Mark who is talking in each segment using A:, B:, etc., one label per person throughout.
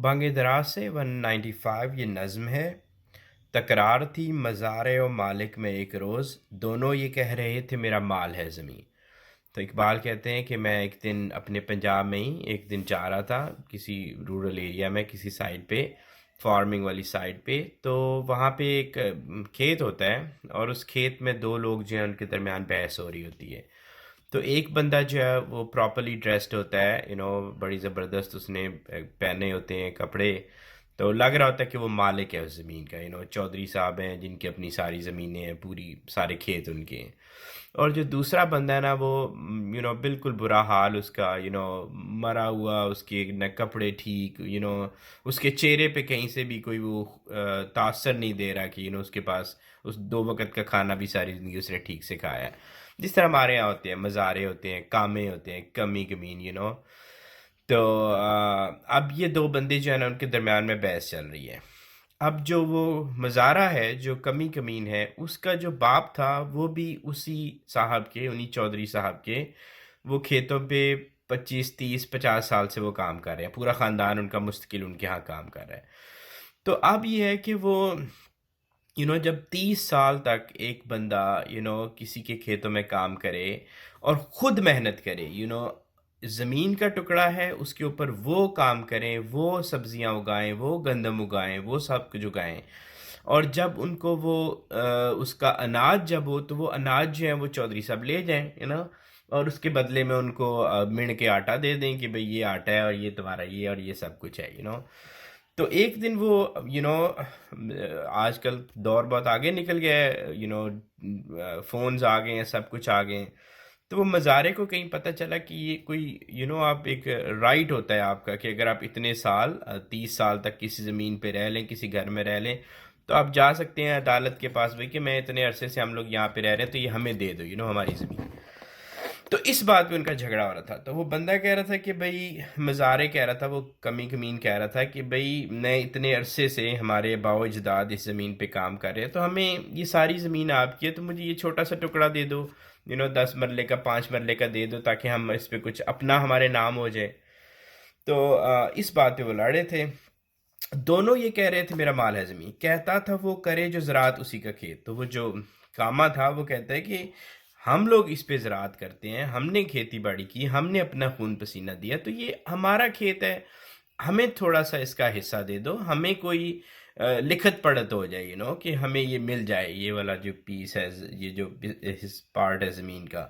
A: بانگ دراز سے 195 یہ نظم ہے۔ تکرار تھی مزار و مالک میں ایک روز، دونوں یہ کہہ رہے تھے میرا مال ہے زمین۔ تو اقبال کہتے ہیں کہ میں ایک دن اپنے پنجاب میں ہی ایک دن جا رہا تھا کسی رورل ایریا میں، کسی سائڈ پہ، فارمنگ والی سائڈ پہ، تو وہاں پہ ایک کھیت ہوتا ہے، اور اس کھیت میں دو لوگ جو ہیں ان کے درمیان بحث ہو رہی ہوتی ہے۔ تو ایک بندہ جو ہے وہ پراپرلی ڈریسڈ ہوتا ہے، بڑی زبردست اس نے پہنے ہوتے ہیں کپڑے، تو لگ رہا ہوتا ہے کہ وہ مالک ہے اس زمین کا، چودھری صاحب ہیں جن کی اپنی ساری زمینیں ہیں، پوری سارے کھیت ان کے ہیں۔ اور جو دوسرا بندہ ہے نا، وہ بالکل برا حال اس کا، مرا ہوا، اس کے نہ کپڑے ٹھیک، اس کے چہرے پہ کہیں سے بھی کوئی وہ تاثر نہیں دے رہا کہ اس کے پاس اس دو وقت کا کھانا بھی ساری زندگی اس نے ٹھیک سے کھایا ہے۔ جس طرح ہمارے یہاں ہوتے ہیں، مزارے ہوتے ہیں، کامے ہوتے ہیں، کمی کمین تو اب یہ دو بندے جو ہیں نا ان کے درمیان میں بحث چل رہی ہے۔ اب جو وہ مزارہ ہے، جو کمی کمین ہے، اس کا جو باپ تھا وہ بھی اسی صاحب کے، انہی چودھری صاحب کے، وہ کھیتوں پہ 25 30 50 سال سے وہ کام کر رہے ہیں، پورا خاندان ان کا مستقل ان کے ہاں کام کر رہا ہے۔ تو اب یہ ہے کہ وہ جب 30 سال تک ایک بندہ کسی کے کھیتوں میں کام کرے اور خود محنت کرے، زمین کا ٹکڑا ہے اس کے اوپر وہ کام کریں، وہ سبزیاں اگائیں، وہ گندم اگائیں، وہ سب کچھ اگائیں، اور جب ان کو وہ اس کا اناج جب ہو تو وہ اناج جو ہے وہ چودھری صاحب لے جائیں، اور اس کے بدلے میں ان کو مڑ کے آٹا دے دیں کہ بھئی یہ آٹا ہے اور یہ تمہارا یہ اور یہ سب کچھ ہے۔ تو ایک دن وہ آج کل دور بہت آگے نکل گیا ہے، فونز آ گئے ہیں، سب کچھ آ گئے ہیں، تو وہ مزارے کو کہیں پتہ چلا کہ یہ کوئی آپ ایک رائٹ ہوتا ہے آپ کا کہ اگر آپ اتنے سال 30 سال تک کسی زمین پہ رہ لیں، کسی گھر میں رہ لیں، تو آپ جا سکتے ہیں عدالت کے پاس بھئی کہ میں اتنے عرصے سے ہم لوگ یہاں پہ رہ رہے ہیں تو یہ ہمیں دے دو، ہماری زمین۔ تو اس بات پہ ان کا جھگڑا ہو رہا تھا۔ تو وہ بندہ کہہ رہا تھا کہ بھئی، مزارے کہہ رہا تھا، وہ کمی کمین کہہ رہا تھا کہ بھئی میں اتنے عرصے سے، ہمارے باو اجداد اس زمین پہ کام کر رہے ہیں، تو ہمیں یہ ساری زمین آپ کی ہے، تو مجھے یہ چھوٹا سا ٹکڑا دے دو، 10 مرلے کا، 5 مرلے کا دے دو، تاکہ ہم اس پہ کچھ اپنا ہمارے نام ہو جائے۔ تو اس بات پہ وہ لڑے تھے۔ دونوں یہ کہہ رہے تھے میرا مال ہے زمین۔ کہتا تھا وہ کرے جو زراعت اسی کا کھیت۔ تو وہ جو کاما تھا وہ کہتا ہے کہ ہم لوگ اس پہ زراعت کرتے ہیں، ہم نے کھیتی باڑی کی، ہم نے اپنا خون پسینہ دیا، تو یہ ہمارا کھیت ہے، ہمیں تھوڑا سا اس کا حصہ دے دو، ہمیں کوئی لکھت پڑھت ہو جائے، کہ ہمیں یہ مل جائے، یہ والا جو پیس ہے، یہ جو پارٹ ہے زمین کا۔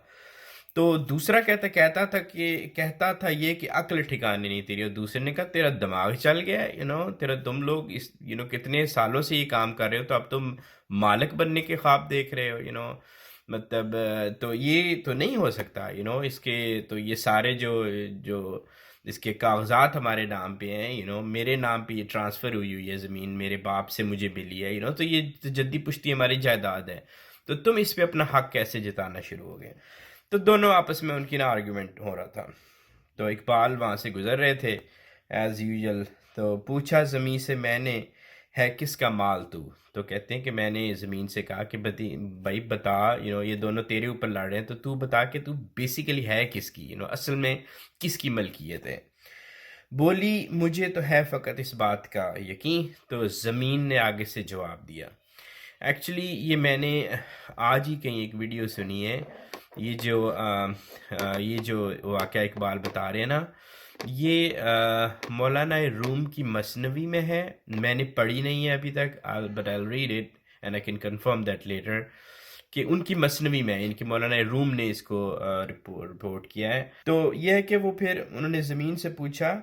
A: تو دوسرا کہتا تھا یہ کہ عقل ٹھکانے نہیں تیری، اور دوسرے نے کہا تیرا دماغ چل گیا ہے، تم لوگ اس کتنے سالوں سے یہ کام کر رہے ہو، تو اب تم مالک بننے کے خواب دیکھ رہے ہو، مطلب تو یہ تو نہیں ہو سکتا، اس کے تو یہ سارے جو اس کے کاغذات ہمارے نام پہ ہیں، میرے نام پہ یہ ٹرانسفر ہوئی ہے زمین، میرے باپ سے مجھے ملی ہے، تو یہ جدی پشتی ہماری جائیداد ہے، تو تم اس پہ اپنا حق کیسے جتانا شروع ہو گئے؟ تو دونوں آپس میں ان کی نا آرگیومنٹ ہو رہا تھا۔ تو اقبال وہاں سے گزر رہے تھے ایز یوزل، تو پوچھا زمین سے میں نے، ہے کس کا مال تو؟ تو کہتے ہیں کہ میں نے زمین سے کہا کہ بھائی بتا، یہ دونوں تیرے اوپر لڑ رہے ہیں، تو تو بتا کہ تو بیسیکلی ہے کس کی، اصل میں کس کی ملکیت ہے؟ بولی مجھے تو ہے فقط اس بات کا یقین۔ تو زمین نے آگے سے جواب دیا۔ ایکچولی یہ میں نے آج ہی کہیں ایک ویڈیو سنی ہے، یہ جو واقعہ اقبال بتا رہے ہیں نا، یہ مولانا روم کی مثنوی میں ہے، میں نے پڑھی نہیں ہے ابھی تک، but I'll read it and I can confirm that later، کہ ان کی مثنوی میں، ان کے مولانا روم نے اس کو رپورٹ کیا ہے۔ تو یہ ہے کہ وہ پھر انہوں نے زمین سے پوچھا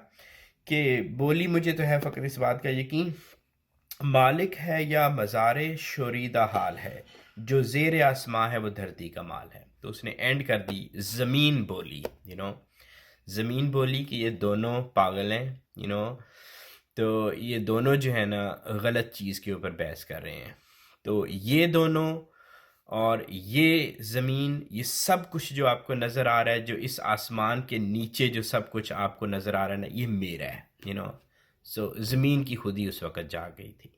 A: کہ بولی مجھے تو ہے فقط اس بات کا یقین، مالک ہے یا مزارے شوریدہ حال ہے، جو زیر آسماں ہے وہ دھرتی کا مال ہے۔ تو اس نے اینڈ کر دی، زمین بولی، زمین بولی کہ یہ دونوں پاگل ہیں، تو یہ دونوں جو ہے نا غلط چیز کے اوپر بحث کر رہے ہیں۔ تو یہ دونوں اور یہ زمین، یہ سب کچھ جو آپ کو نظر آ رہا ہے، جو اس آسمان کے نیچے جو سب کچھ آپ کو نظر آ رہا ہے نا، یہ میرا ہے، سو زمین کی خودی اس وقت جا گئی تھی۔